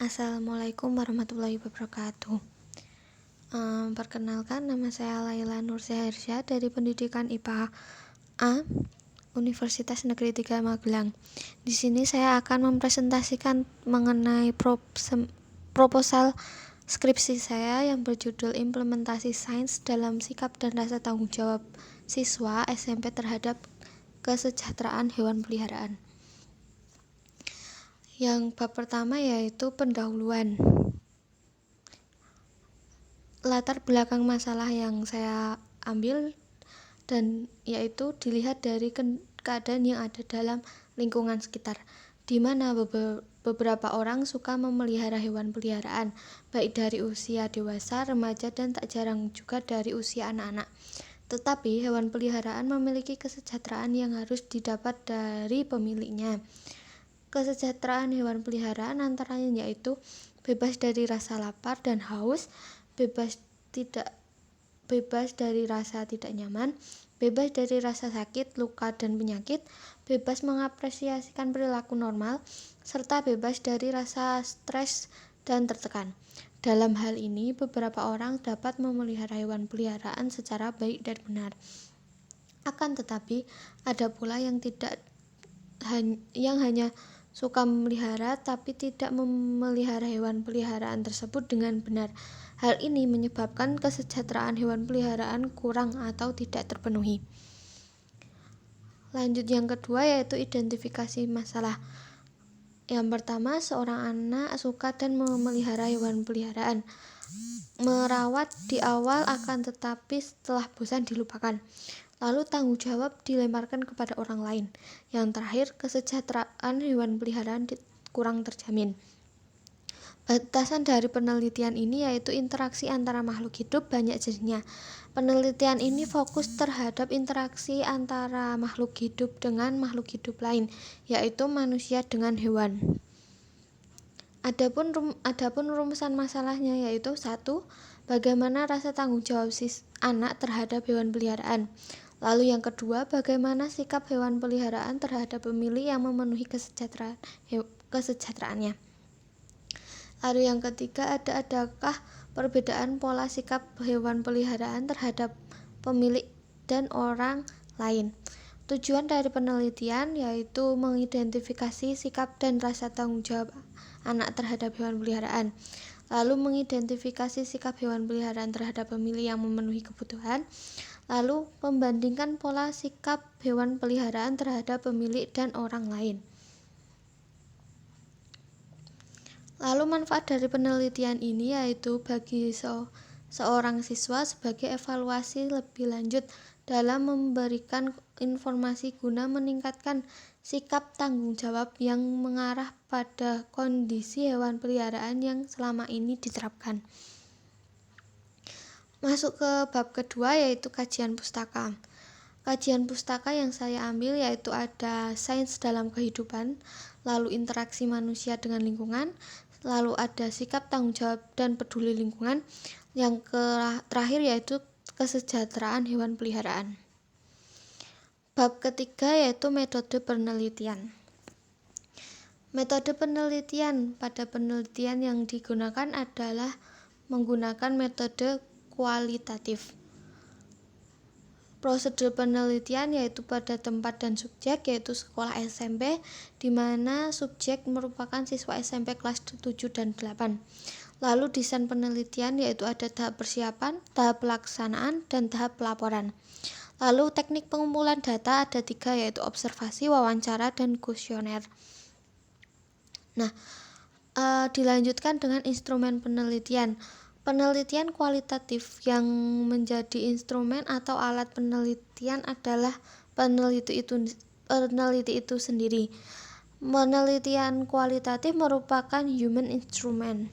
Assalamualaikum warahmatullahi wabarakatuh. Perkenalkan, nama saya Laila Nursyahirsyah dari Pendidikan IPA A Universitas Negeri 3 Magelang. Di sini saya akan mempresentasikan mengenai proposal skripsi saya yang berjudul Implementasi Sains dalam Sikap dan Rasa Tanggung Jawab Siswa SMP terhadap Kesejahteraan Hewan Peliharaan. Yang bab pertama yaitu pendahuluan. Latar belakang masalah yang saya ambil dan yaitu dilihat dari keadaan yang ada dalam lingkungan sekitar, di mana beberapa orang suka memelihara hewan peliharaan, baik dari usia dewasa, remaja, dan tak jarang juga dari usia anak-anak. Tetapi hewan peliharaan memiliki kesejahteraan yang harus didapat dari pemiliknya. Kesejahteraan hewan peliharaan antara lain yaitu bebas dari rasa lapar dan haus, bebas dari rasa tidak nyaman, bebas dari rasa sakit, luka, dan penyakit, bebas mengapresiasikan perilaku normal, serta bebas dari rasa stres dan tertekan. Dalam hal ini, beberapa orang dapat memelihara hewan peliharaan secara baik dan benar. Akan tetapi, ada pula yang hanya suka memelihara tapi tidak memelihara hewan peliharaan tersebut dengan benar. Hal ini menyebabkan kesejahteraan hewan peliharaan kurang atau tidak terpenuhi. Lanjut, yang kedua yaitu identifikasi masalah. Yang pertama, seorang anak suka dan memelihara hewan peliharaan, merawat di awal akan tetapi setelah bosan dilupakan. Lalu tanggung jawab dilemparkan kepada orang lain. Yang terakhir, kesejahteraan hewan peliharaan kurang terjamin. Batasan dari penelitian ini yaitu interaksi antara makhluk hidup banyak jenisnya. Penelitian ini fokus terhadap interaksi antara makhluk hidup dengan makhluk hidup lain, yaitu manusia dengan hewan. Adapun rumusan masalahnya yaitu 1. Bagaimana rasa tanggung jawab anak terhadap hewan peliharaan. Lalu yang kedua, bagaimana sikap hewan peliharaan terhadap pemilik yang memenuhi kesejahteraannya. Lalu yang ketiga, adakah perbedaan pola sikap hewan peliharaan terhadap pemilik dan orang lain. Tujuan dari penelitian yaitu mengidentifikasi sikap dan rasa tanggung jawab anak terhadap hewan peliharaan. Lalu mengidentifikasi sikap hewan peliharaan terhadap pemilik yang memenuhi kebutuhan. Lalu membandingkan pola sikap hewan peliharaan terhadap pemilik dan orang lain. Lalu manfaat dari penelitian ini yaitu bagi seorang siswa sebagai evaluasi lebih lanjut dalam memberikan informasi guna meningkatkan sikap tanggung jawab yang mengarah pada kondisi hewan peliharaan yang selama ini diterapkan. Masuk ke bab kedua yaitu kajian pustaka. Kajian pustaka yang saya ambil yaitu ada sains dalam kehidupan, lalu interaksi manusia dengan lingkungan, lalu ada sikap tanggung jawab dan peduli lingkungan, yang terakhir yaitu kesejahteraan hewan peliharaan. Bab ketiga yaitu metode penelitian. Metode penelitian. Pada penelitian yang digunakan adalah menggunakan metode kualitatif. Prosedur penelitian yaitu pada tempat dan subjek yaitu sekolah SMP, di mana subjek merupakan siswa SMP kelas 7 dan 8. Lalu desain penelitian yaitu ada tahap persiapan, tahap pelaksanaan, dan tahap pelaporan. Lalu teknik pengumpulan data ada 3 yaitu observasi, wawancara, dan kuesioner. Dilanjutkan dengan instrumen penelitian. Penelitian kualitatif yang menjadi instrumen atau alat penelitian adalah peneliti itu sendiri. Penelitian kualitatif merupakan human instrument.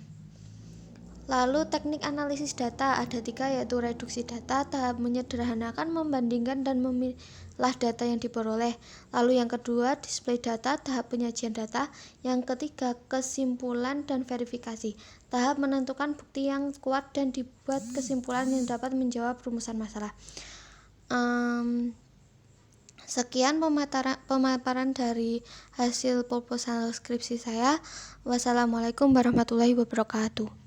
Lalu teknik analisis data ada 3 yaitu reduksi data, tahap menyederhanakan, membandingkan, dan memilah data yang diperoleh. Lalu yang kedua display data, tahap penyajian data. Yang ketiga kesimpulan dan verifikasi, tahap menentukan bukti yang kuat dan dibuat kesimpulan yang dapat menjawab rumusan masalah. Sekian pemaparan dari hasil proposal skripsi saya. Wassalamualaikum warahmatullahi wabarakatuh.